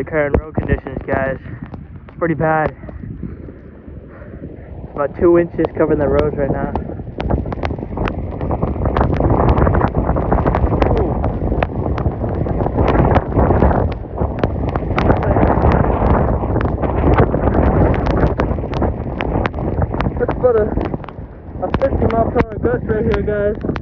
the current road conditions, guys. It's pretty bad. It's about 2 inches covering the roads right now. That's about a 50 mile per hour gust right here, guys.